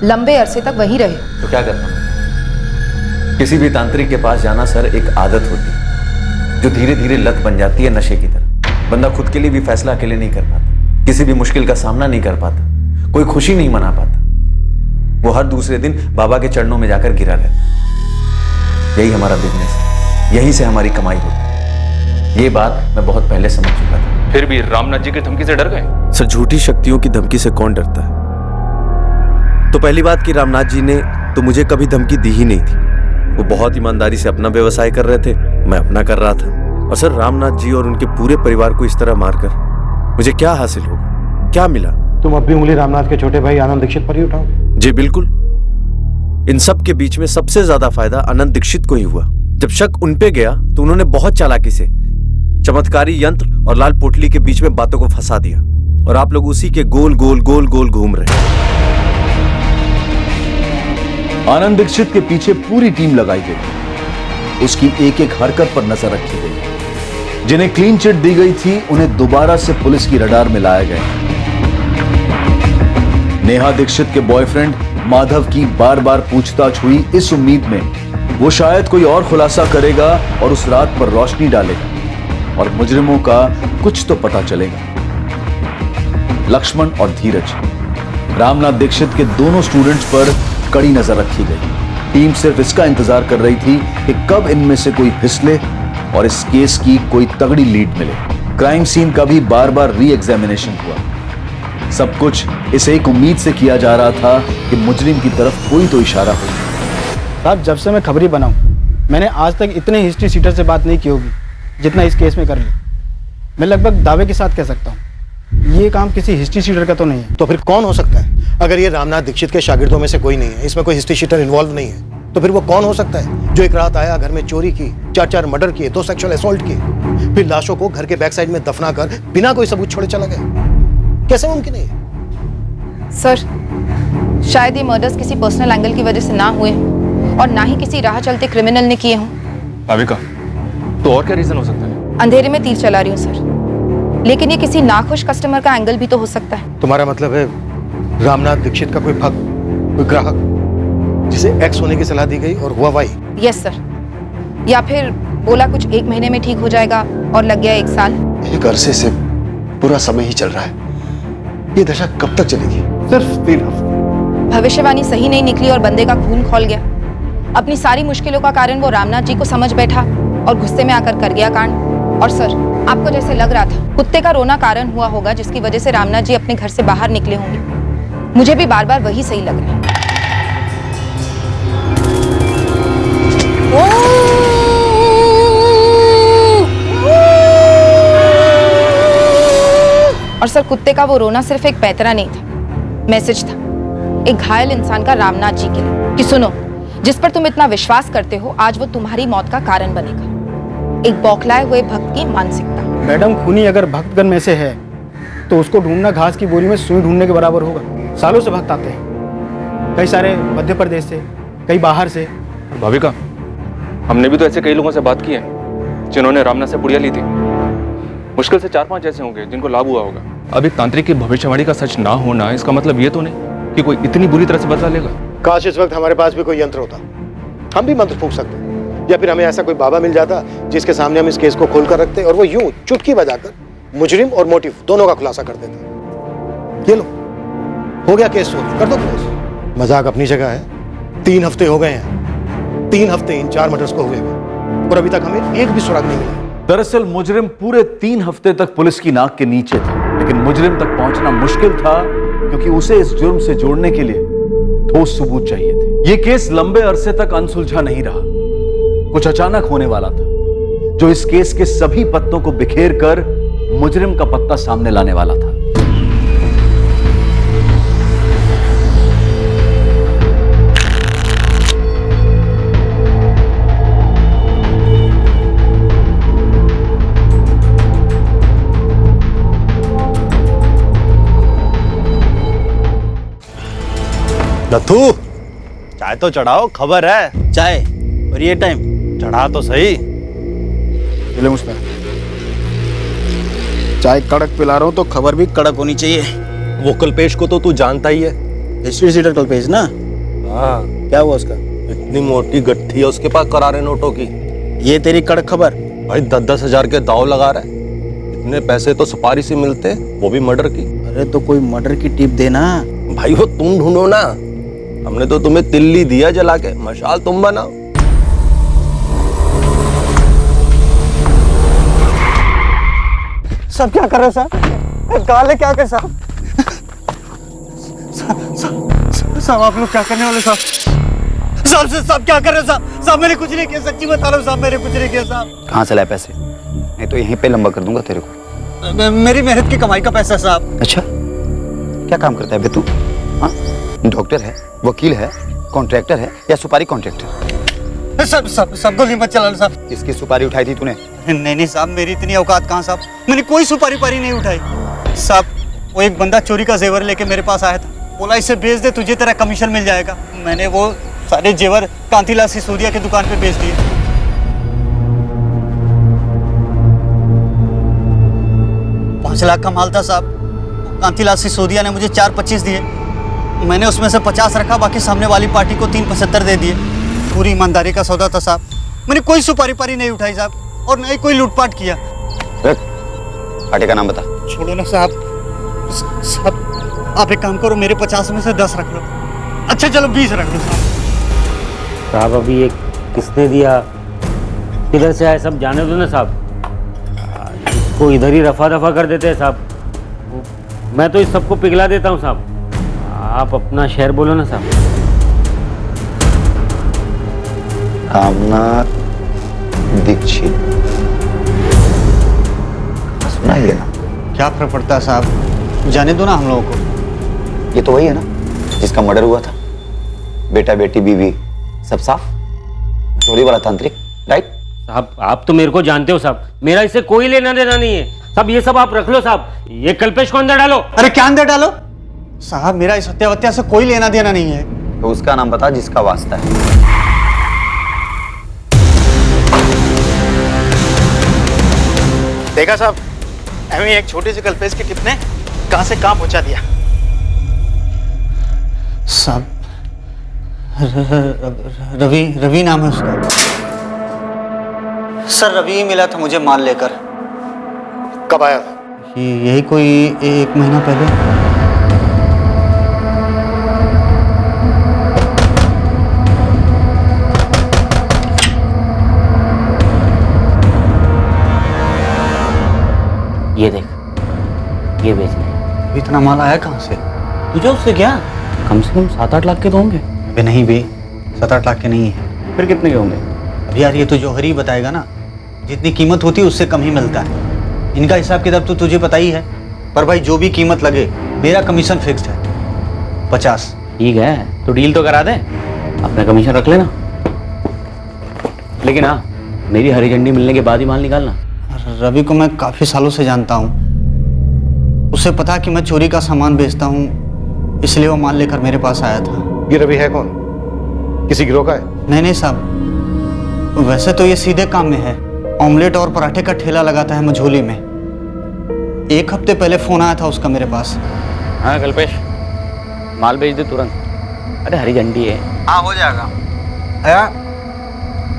लंबे अरसे तक वहीं रहे। तो क्या करता मैं? किसी भी तांत्रिक के पास जाना सर एक आदत होती है, जो धीरे धीरे लत बन जाती है नशे की तरह। बंदा खुद के लिए भी फैसला अकेले नहीं कर पाता, किसी भी मुश्किल का सामना नहीं कर पाता, कोई खुशी नहीं मना पाता। वो हर दूसरे दिन बाबा के चरणों में जाकर गिरा रहता। यही हमारा बिजनेस है, यहीं से हमारी कमाई होती है। ये बात मैं बहुत पहले समझ चुका था। फिर भी रामनाथ जी की धमकी से डर गए? सर, झूठी शक्तियों की धमकी से कौन डरता है? तो पहली बात कि रामनाथ जी ने तो मुझे कभी धमकी दी ही नहीं थी। वो बहुत ईमानदारी से अपना व्यवसाय कर रहे थे, मैं अपना कर रहा था। और सर, रामनाथ जी और उनके पूरे परिवार को इस तरह मारकर मुझे क्या हासिल होगा, क्या मिला? तुम अब भी उंगली रामनाथ के छोटे भाई आनंद दीक्षित पर ही उठाओगे? जी बिल्कुल। इन सब के बीच में सबसे ज्यादा फायदा आनंद दीक्षित को ही हुआ। जब शक उन पे गया तो उन्होंने बहुत चालाकी से चमत्कारी यंत्र और लाल पोटली के बीच में बातों को फंसा दिया, और आप लोग उसी के गोल गोल गोल गोल घूम रहे हैं। आनंद दीक्षित के पीछे पूरी टीम लगाई गई। उसकी एक एक हरकत पर नजर रखी गई। जिन्हें क्लीन चिट दी गई थी उन्हें दोबारा से पुलिस की रडार में लाया गया। नेहा दीक्षित के बॉयफ्रेंड माधव की बार बार पूछताछ हुई, इस उम्मीद में वो शायद कोई और खुलासा करेगा और उस रात पर रोशनी डालेगा और मुजरिमों का कुछ तो पता चलेगा। लक्ष्मण और धीरज, रामनाथ दीक्षित के दोनों स्टूडेंट्स पर कड़ी नजर रखी गई। टीम सिर्फ इसका इंतजार कर रही थी कि कब इनमें से कोई फिसले और इस केस की कोई तगड़ी लीड मिले। क्राइम सीन का भी बार बार री एग्जामिनेशन हुआ। सब कुछ इस एक उम्मीद से किया जा रहा था कि मुजरिम की तरफ कोई तो इशारा हो। साहब, जब से मैं खबरी बनाऊं, मैंने आज तक इतने हिस्ट्री सीटर से बात नहीं की होगी जितना इस केस में कर ली। मैं लगभग दावे के साथ कह सकता हूँ ये काम किसी हिस्ट्री शीटर का तो नहीं है। तो फिर कौन हो सकता है? अगर ये रामनाथ दीक्षित के शागिर्दों में से कोई नहीं है, इसमें कोई हिस्ट्री शीटर इन्वॉल्व नहीं है, तो फिर वो कौन हो सकता है जो एक रात आया, घर में चोरी की, 4 मर्डर किए, 2 सेक्सुअल असॉल्ट किए, फिर लाशों को घर के बैक साइड में दफना कर बिना कोई सबूत छोड़े चला गया? कैसे मुमकिन है? सर, शायद ये मर्डर्स किसी पर्सनल एंगल की वजह से ना हुए हों और ना ही किसी राह चलते क्रिमिनल ने किए हों। भाविका, तो और क्या रीजन हो सकता है? अंधेरे में तीर चला रही हूँ सर, लेकिन ये किसी नाखुश कस्टमर का एंगल भी तो हो सकता है। तुम्हारा मतलब है रामनाथ दीक्षित का कोई भक्त, कोई ग्राहक जिसे एक्स होने की सलाह दी गई और हुआ वाई? यस सर, या फिर बोला कुछ 1 महीने में ठीक हो जाएगा और लग गया 1 साल। एक अरसे से पूरा समय ही चल रहा है, ये दशा कब तक चलेगी? सिर्फ 3 हफ्ते। भविष्यवाणी सही नहीं निकली और बंदे का खून खौल गया। अपनी सारी मुश्किलों का कारण वो रामनाथ जी को समझ बैठा और गुस्से में आकर कर गया कांड। और सर, आपको जैसे लग रहा था कुत्ते का रोना कारण हुआ होगा जिसकी वजह से रामनाथ जी अपने घर से बाहर निकले होंगे, मुझे भी बार बार वही सही लग रहा है। और सर, कुत्ते का वो रोना सिर्फ एक पैतरा नहीं था, मैसेज था एक घायल इंसान का रामनाथ जी के लिए कि सुनो, जिस पर तुम इतना विश्वास करते हो आज वो तुम्हारी मौत का कारण बनेगा। एक बौखलाए हुए भक्त की मानसिकता। मैडम, खूनी अगर भक्तगण में से है तो उसको ढूंढना घास की बोरी में सुई ढूंढने के बराबर होगा। सालों से भक्त आते हैं, कई सारे मध्य प्रदेश से, कई बाहर से। भाविका, हमने भी तो ऐसे कई लोगों से बात की है जिन्होंने रामनाथ से पुड़िया ली थी। मुश्किल से 4-5 ऐसे होंगे जिनको लाभ हुआ होगा। अब एक तांत्रिक की भविष्यवाणी का सच ना होना इसका मतलब ये तो नहीं कि कोई इतनी बुरी तरह से बदला लेगा। काश इस वक्त हमारे पास भी कोई यंत्र होता, हम भी मंत्र फूंक सकते, या फिर हमें ऐसा कोई बाबा मिल जाता जिसके सामने हम इस केस को खोल कर रखते और वो यूं चुटकी बजाकर मुजरिम और मोटिव दोनों का खुलासा कर देते। ये लो, हो गया केस सोल्व, कर दो क्लोज। मजाक अपनी जगह है, 3 हफ्ते हो गए हैं, 3 हफ्ते इन 4 मर्डर्स को हुए और अभी तक हमें एक भी सुराग नहीं मिला। दरअसल मुजरिम पूरे 3 हफ्ते तक पुलिस की नाक के नीचे था, लेकिन मुजरिम तक पहुंचना मुश्किल था क्योंकि उसे इस जुर्म से जोड़ने के लिए ठोस सबूत चाहिए थे। यह केस लंबे अरसे तक अनसुलझा नहीं रहा, कुछ अचानक होने वाला था जो इस केस के सभी पत्तों को बिखेर कर मुजरिम का पत्ता सामने लाने वाला था। नथु, चाय तो चढ़ाओ, खबर है। चाय और ये टाइम? चढ़ा तो सही। ले मुस्तान, चाय कड़क पिला रहा हूँ तो खबर भी कड़क होनी चाहिए। वो कल्पेश को तो तू जानता ही है, हिस्ट्री शीटर कल्पेश ना? हाँ। क्या हुआ उसका? इतनी मोटी गट्ठी है उसके पास करारे नोटों की। ये तेरी कड़क खबर? भाई 10-10 हजार के दाव लगा रहा है। इतने पैसे तो सुपारी से मिलते, वो भी मर्डर की। अरे तो कोई मर्डर की टिप देना। भाई वो तुम ढूंढो ना, हमने तो तुम्हें तिल्ली दिया जला के, मशाल तुम बनाओ। सब क्या कर रहे हो साहब? गाले क्या कर साहब? साहब आप लोग क्या करने वाले साहब? साहब क्या कर रहे हो साहब? साहब मैंने कुछ नहीं किया, सच्ची बता रहा हूँ साहब, मैंने कुछ नहीं किया साहब। कहाँ से लाए पैसे? नहीं तो यहीं पे लंबा कर दूंगा तेरे को। मेरी मेहनत की कमाई का पैसा साहब। अच्छा, क्या काम करता है बे तू? हाँ, डॉक्टर है, वकील है, कॉन्ट्रैक्टर है या सुपारी कॉन्ट्रैक्टर? सब गोली मत चलाना साहब। किसकी सुपारी उठाई थी तूने? नहीं साहब, मेरी इतनी औकात कहाँ साहब, मैंने कोई सुपारी पारी नहीं उठाई साहब। वो एक बंदा चोरी का जेवर लेके मेरे पास आया था, बोला इसे बेच दे, तुझे तेरा कमीशन मिल जाएगा। मैंने वो सारे जेवर कांतीलाल सिसोदिया की दुकान पे बेच दिए। 5 लाख का माल था साहब। कांतीलाल सिसोदिया ने मुझे 4.25 दिए, मैंने उसमें से 50 रखा, बाकी सामने वाली पार्टी को 3.75 दे दिए। पूरी ईमानदारी का सौदा था साहब, मैंने कोई सुपारी पारी नहीं उठाई साहब, और नहीं कोई लूटपाट किया। पार्टी का नाम बता। छोड़ो ना साहब, साहब आप एक काम करो, मेरे 50 में से 10 रख लो। अच्छा चलो 20 रख लो साहब। अभी ये किसने दिया, किधर से आए, सब जाने दो ना साहब, इसको इधर ही रफा दफा कर देते हैं साहब। मैं तो इस सबको पिघला देता हूँ साहब, आप अपना शेयर बोलो ना साहब। रामनाथ दीक्षित। क्या फर्क पड़ता है साहब, जाने दो ना हम लोगों को। ये तो वही है ना जिसका मर्डर हुआ था, बेटा बेटी बीवी सब साफ, चोरी वाला तांत्रिक, राइट? साहब आप तो मेरे को जानते हो साहब, मेरा इससे कोई लेना देना नहीं है साहब, ये सब आप रख लो साहब, ये कल्पेश को अंदर डालो। अरे क्या अंदर डालो साहब, मेरा इस हत्या से कोई लेना देना नहीं है। तो उसका नाम बता जिसका वास्ता है। देखा साहब, हमें एक छोटे से कल्पेश के टिप ने कहां से कहां पहुंचा दिया। साहब रवि नाम है उसका। सर रवि ही मिला था मुझे माल लेकर। कब आया था? यही कोई 1 महीना पहले। ये देख, ये बेच ले। इतना माल आया कहाँ से? तुझे उससे क्या? कम से कम 7-8 लाख के तो होंगे। अबे नहीं बे, 7-8 लाख के नहीं है। फिर कितने के होंगे? अब यार ये तो जौहरी बताएगा ना, जितनी कीमत होती है उससे कम ही मिलता है। इनका हिसाब किताब तो तुझे पता ही है। पर भाई जो भी कीमत लगे, मेरा कमीशन फिक्स्ड है 50। ठीक है, तो डील तो करा दे, अपना कमीशन रख लेना। लेकिन हाँ, मेरी हरी झंडी मिलने के बाद ही माल निकालना। रवि को मैं काफी सालों से जानता हूँ, उसे पता कि मैं चोरी का सामान बेचता हूँ, इसलिए वो माल लेकर मेरे पास आया था। ये रवि है कौन? किसी गिरोह का है? नहीं साहब, वैसे तो ये सीधे काम में है। ऑमलेट और पराठे का ठेला लगाता है मझोली में। 1 हफ्ते पहले फोन आया था उसका मेरे पास। हाँ कल्पेश, माल भेज दे तुरंत। अरे हरी झंडी है। हाँ हो जाएगा। आया,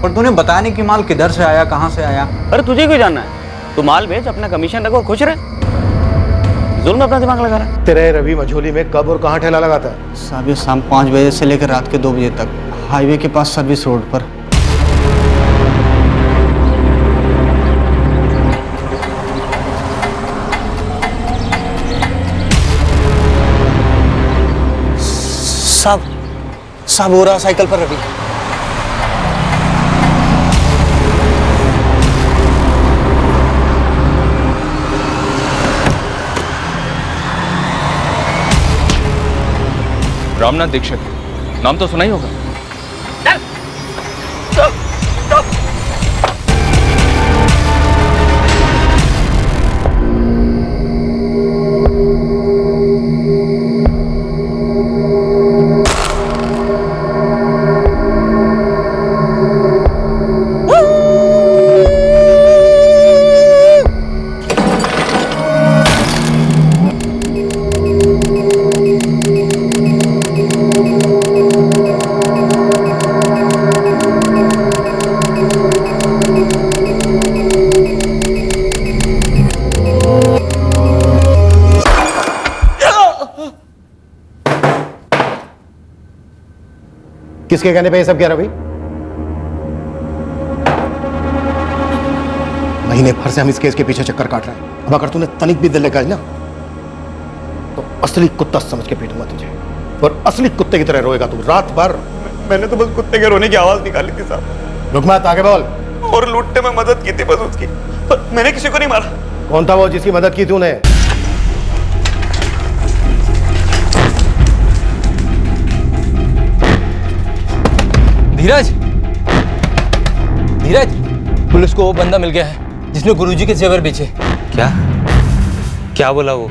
पर तूने बताया नहीं कि माल किधर से आया, कहाँ से आया। अरे तुझे क्यों जानना है? तू माल भेज, अपना कमीशन रखो, खुश रहे। जुल्म अपना दिमाग लगा रहा है। तेरे रवि मझोली में कब और कहाँ ठेला लगाता है? साहब ये शाम 5 बजे से लेकर रात के 2 बजे तक, हाईवे के पास सर्विस रोड पर। साहब हो रहा साइकिल पर रवि। रामनाथ दीक्षित, नाम तो सुना ही होगा। किसके कहने पे ये सब किया रवि? महीने भर से हम इस केस के पीछे चक्कर काट रहे हैं। अब अगर तूने तनिक भी दिल लगाई ना तो असली कुत्ता समझ के पीटूंगा तुझे, और असली कुत्ते की तरह रोएगा तू रात भर। मैंने तो बस कुत्ते के रोने की आवाज निकाली थी साहब। रुक मत, आगे बोल। और लूटने में मदद की थी बस उसकी, पर मैंने किसी को नहीं मारा। कौन था वो जिसकी मदद की तूने? धीरज, धीरज, पुलिस को वो बंदा मिल गया है जिसने गुरुजी के जेवर बेचे। क्या क्या बोला वो?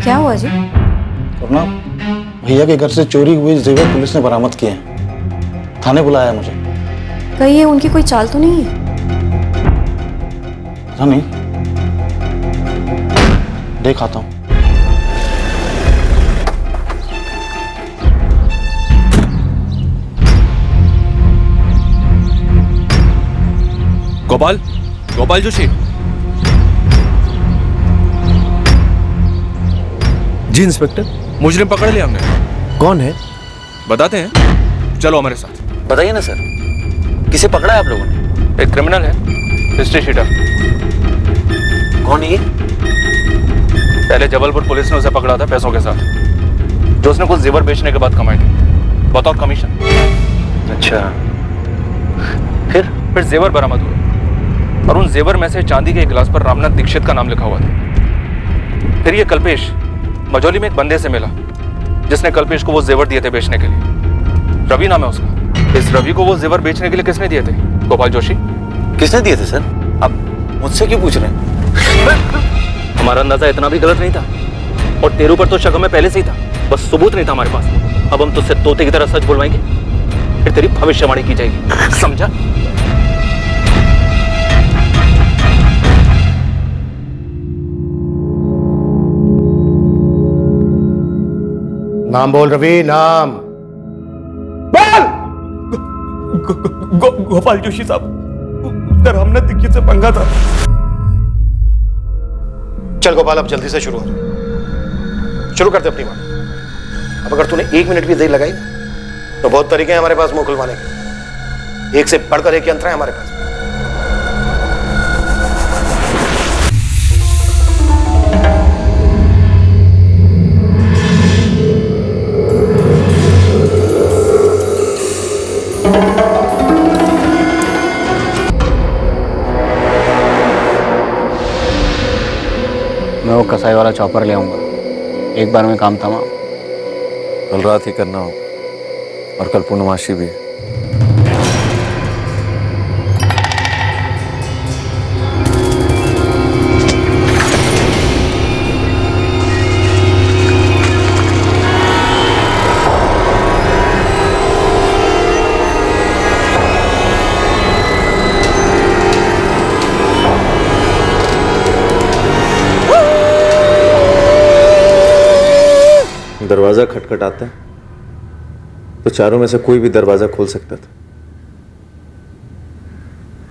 क्या हुआ जी? अपना भैया के घर से चोरी हुए जेवर पुलिस ने बरामद किए हैं। थाने बुलाया मुझे। कहीं ये उनकी कोई चाल तो नहीं है? पता नहीं, देख आता हूँ। गोपाल, गोपाल जोशी। जी इंस्पेक्टर। मुजरिम पकड़ लिया हमने। कौन है? बताते हैं, चलो हमारे साथ। बताइए ना सर, किसे पकड़ा है आप लोगों ने? एक क्रिमिनल है, हिस्ट्री शीटर। कौन है ये? पहले जबलपुर पुलिस ने उसे पकड़ा था पैसों के साथ, जो उसने कुछ जेवर बेचने के बाद कमाए थे बतौर कमीशन। अच्छा, फिर जेवर बरामद हुए। और उन जेवर में से चांदी के एक गिलास पर रामनाथ दीक्षित का नाम लिखा हुआ था। फिर ये कल्पेश मझौली में एक बंदे से मिला जिसने कल्पेश को वो जेवर दिए थे बेचने के लिए। रवि नाम है उसका। इस रवि को वो जेवर बेचने के लिए किसने दिए थे? गोपाल जोशी। किसने दिए थे सर? अब मुझसे क्यों पूछ रहे हैं? हमारा अंदाजा इतना भी गलत नहीं था और तेरे ऊपर तो शक हमें पहले से ही था, बस सबूत नहीं था हमारे पास। अब हम तुझसे तोते की तरह सच बुलवाएंगे, फिर तेरी भविष्यवाणी की जाएगी, समझा? नाम बोल रवि, नाम बोल। गोपाल जोशी साहब, रामनाथ दीक्षित से पंगा था। चल गोपाल, अब जल्दी से शुरू हो। शुरू करते अपनी बात। अब अगर तूने 1 मिनट भी देर लगाई तो बहुत तरीके हैं हमारे पास मुंह खुलवाने के। एक से बढ़कर एक यंत्र है हमारे पास। मैं वो कसाई वाला चॉपर ले आऊंगा, एक बार में काम तमाम। कल रात ही करना हो और कल पूर्णमासी भी है। दरवाजा खटखटाता है तो चारों में से कोई भी दरवाजा खोल सकता था,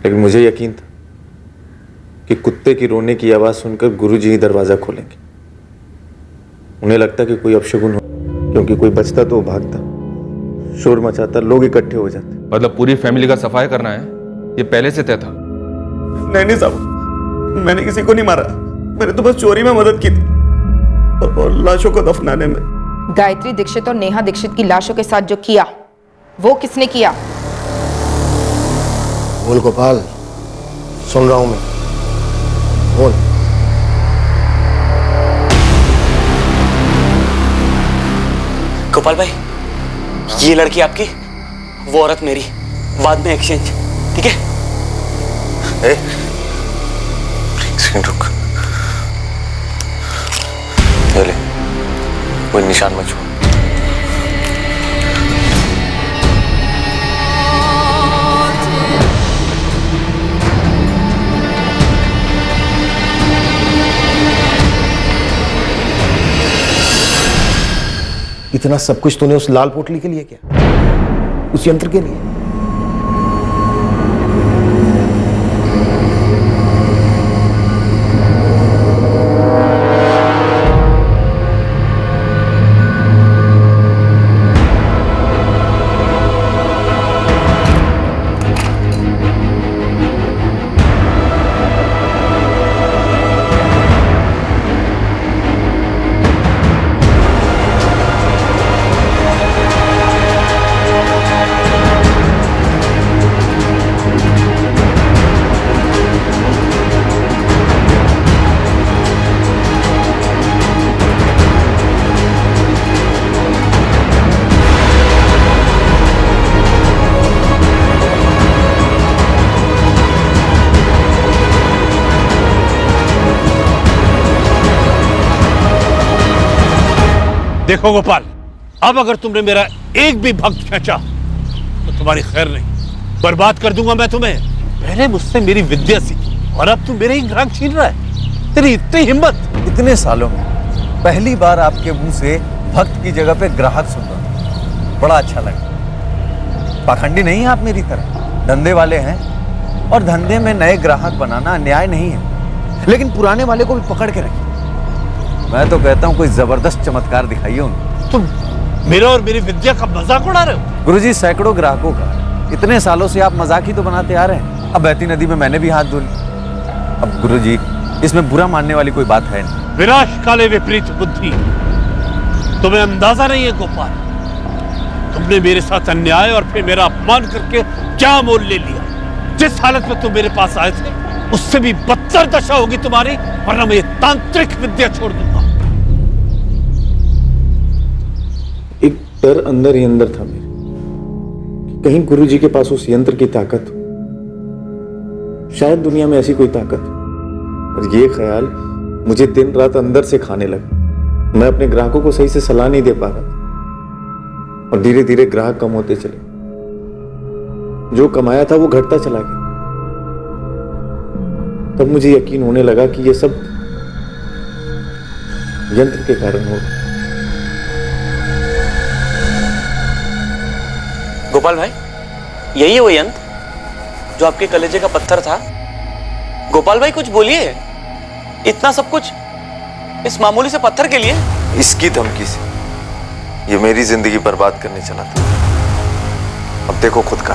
लेकिन मुझे यकीन था कि कुत्ते की रोने की आवाज सुनकर गुरुजी ही दरवाजा खोलेंगे। उन्हें लगता कि कोई अपशगुन हो, क्योंकि कोई बचता तो वो भागता, शोर मचाता, लोग इकट्ठे हो जाते। मतलब पूरी फैमिली का सफाई करना है, ये पहले से तय था? नहीं साहब, मैंने किसी को नहीं मारा। मैंने तो बस चोरी में मदद की थी और लाशों को दफनाने में। गायत्री दीक्षित और नेहा दीक्षित की लाशों के साथ जो किया वो किसने किया? बोल गोपाल, सुन रहा हूं मैं, बोल। गोपाल भाई, ये लड़की आपकी, वो औरत मेरी, बाद में एक्सचेंज, ठीक है? रुक, ले, कोई निशान मत छोड़। इतना सब कुछ तूने उस लाल पोटली के लिए किया, उस यंत्र के लिए? देखो गोपाल, अब अगर तुमने मेरा एक भी भक्त खींचा तो तुम्हारी खैर नहीं, बर्बाद कर दूंगा मैं तुम्हें। पहले मुझसे मेरी विद्या सीखी और अब तू मेरे ही ग्राहक छीन रहा है। तेरी इतनी हिम्मत! इतने सालों में पहली बार आपके मुंह से भक्त की जगह पे ग्राहक सुन रहा, बड़ा अच्छा लगा। पाखंडी नहीं है आप मेरी तरह, धंधे वाले हैं और धंधे में नए ग्राहक बनाना अन्याय नहीं है, लेकिन पुराने वाले को भी पकड़ के रखिए। मैं तो कहता हूं कोई जबरदस्त चमत्कार दिखाइए उन्हें। तुम मेरा और मेरी विद्या का मजाक उड़ा रहे हो? गुरुजी, सैकड़ों ग्राहकों का इतने सालों से आप मजाक ही तो बनाते आ रहे हैं। अब बहती नदी में मैंने भी हाथ धो लिया। अब गुरुजी, इसमें बुरा मानने वाली कोई बात है नहीं। विनाश काले विपरीत बुद्धि, तुम्हें अंदाजा नहीं है गोपाल, तुमने मेरे साथ अन्याय और फिर मेरा अपमान करके क्या मोल ले लिया। जिस हालत में तुम मेरे पास आए थे उससे भी बदतर दशा होगी तुम्हारी, वरना मैं ये तांत्रिक विद्या छोड़ दूंगा। एक डर अंदर ही अंदर था मेरे, कहीं गुरुजी के पास उस यंत्र की ताकत हो, शायद दुनिया में ऐसी कोई ताकत हो। और ये ख्याल मुझे दिन रात अंदर से खाने लगा। मैं अपने ग्राहकों को सही से सलाह नहीं दे पा रहा था और धीरे धीरे ग्राहक कम होते चले। जो कमाया था वो घटता चला गया। तब मुझे यकीन होने लगा कि ये सब यंत्र के कारण होगा। गोपाल भाई, यही है वो यंत्र जो आपके कलेजे का पत्थर था? गोपाल भाई कुछ बोलिए, इतना सब कुछ इस मामूली से पत्थर के लिए? इसकी धमकी से ये मेरी जिंदगी बर्बाद करने चला था। अब देखो खुद का।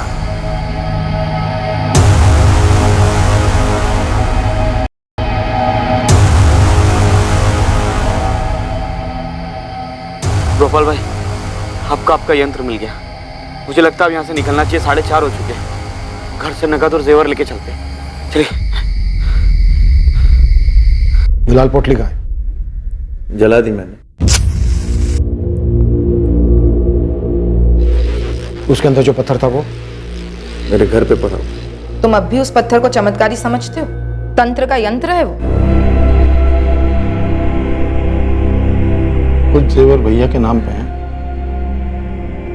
गोपाल भाई, आपका यंत्र मिल गया। मुझे लगता है अब यहाँ से निकलना चाहिए। 4:30 हो चुके हैं। घर से नकद और जेवर लेके चलते हैं। चलिए। लाल पोटली कहाँ है? जला दी मैंने। उसके अंदर जो पत्थर था वो मेरे घर पे पड़ा। तुम अब भी उस पत्थर को चमत्कारी समझते हो? तंत्र का यंत्र है वो। कुछ जेवर भैया के नाम पे हैं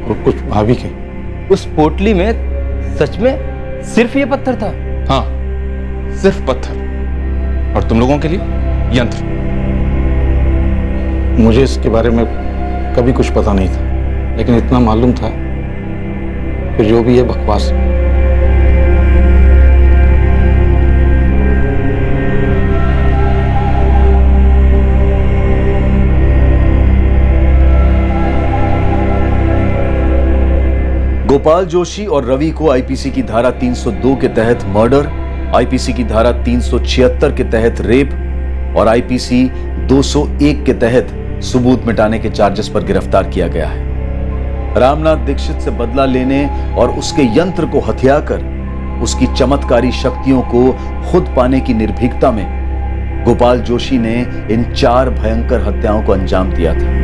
और कुछ भाभी के। उस पोटली में सच में सिर्फ ये पत्थर था? हाँ, सिर्फ पत्थर, और तुम लोगों के लिए यंत्र। मुझे इसके बारे में कभी कुछ पता नहीं था, लेकिन इतना मालूम था कि जो भी ये बकवास है। गोपाल जोशी और रवि को आईपीसी की धारा 302 के तहत मर्डर, आईपीसी की धारा 376 के तहत रेप और आईपीसी 201 के तहत सबूत मिटाने के चार्जेस पर गिरफ्तार किया गया है। रामनाथ दीक्षित से बदला लेने और उसके यंत्र को हथियाकर उसकी चमत्कारी शक्तियों को खुद पाने की निर्भीकता में गोपाल जोशी ने इन 4 भयंकर हत्याओं को अंजाम दिया था,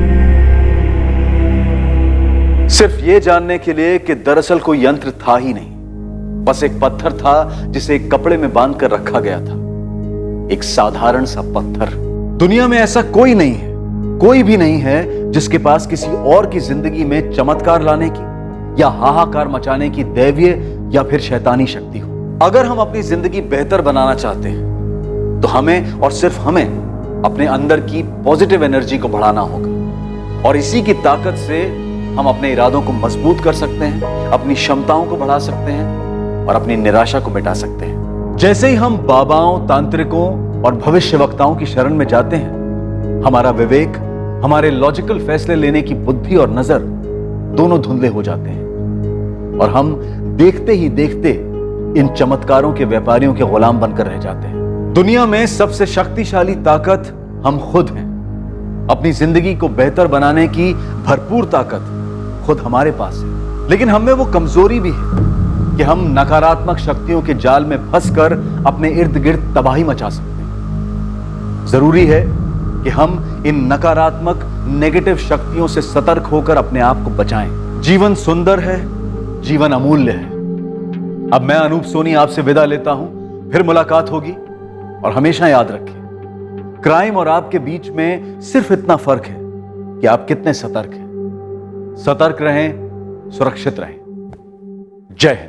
सिर्फ ये जानने के लिए कि दरअसल कोई यंत्र था ही नहीं, बस एक पत्थर था जिसे एक कपड़े में बांधकर रखा गया था। एक साधारण सा पत्थर। दुनिया में ऐसा कोई नहीं है, कोई भी नहीं है जिसके पास किसी और की जिंदगी में चमत्कार लाने की या हाहाकार मचाने की दैवीय या फिर शैतानी शक्ति हो। अगर हम अपनी जिंदगी बेहतर बनाना चाहते हैं तो हमें और सिर्फ हमें अपने अंदर की पॉजिटिव एनर्जी को बढ़ाना होगा, और इसी की ताकत से हम अपने इरादों को मजबूत कर सकते हैं, अपनी क्षमताओं को बढ़ा सकते हैं और अपनी निराशा को मिटा सकते हैं। जैसे ही हम बाबाओं, तांत्रिकों और भविष्यवक्ताओं की शरण में जाते हैं, हमारा विवेक, हमारे लॉजिकल फैसले लेने की बुद्धि और नजर दोनों धुंधले हो जाते हैं और हम देखते ही देखते इन चमत्कारों के व्यापारियों के गुलाम बनकर रह जाते हैं। दुनिया में सबसे शक्तिशाली ताकत हम खुद हैं। अपनी जिंदगी को बेहतर बनाने की भरपूर ताकत खुद हमारे पास है, लेकिन हम में वो कमजोरी भी है कि हम नकारात्मक शक्तियों के जाल में फंसकर अपने इर्द गिर्द तबाही मचा सकते हैं। जरूरी है कि हम इन नकारात्मक नेगेटिव शक्तियों से सतर्क होकर अपने आप को बचाएं। जीवन सुंदर है, जीवन अमूल्य है। अब मैं अनूप सोनी आपसे विदा लेता हूं, फिर मुलाकात होगी, और हमेशा याद रखें, क्राइम और आपके बीच में सिर्फ इतना फर्क है कि आप कितने सतर्क हैं। सतर्क रहें, सुरक्षित रहें। जय हिंद।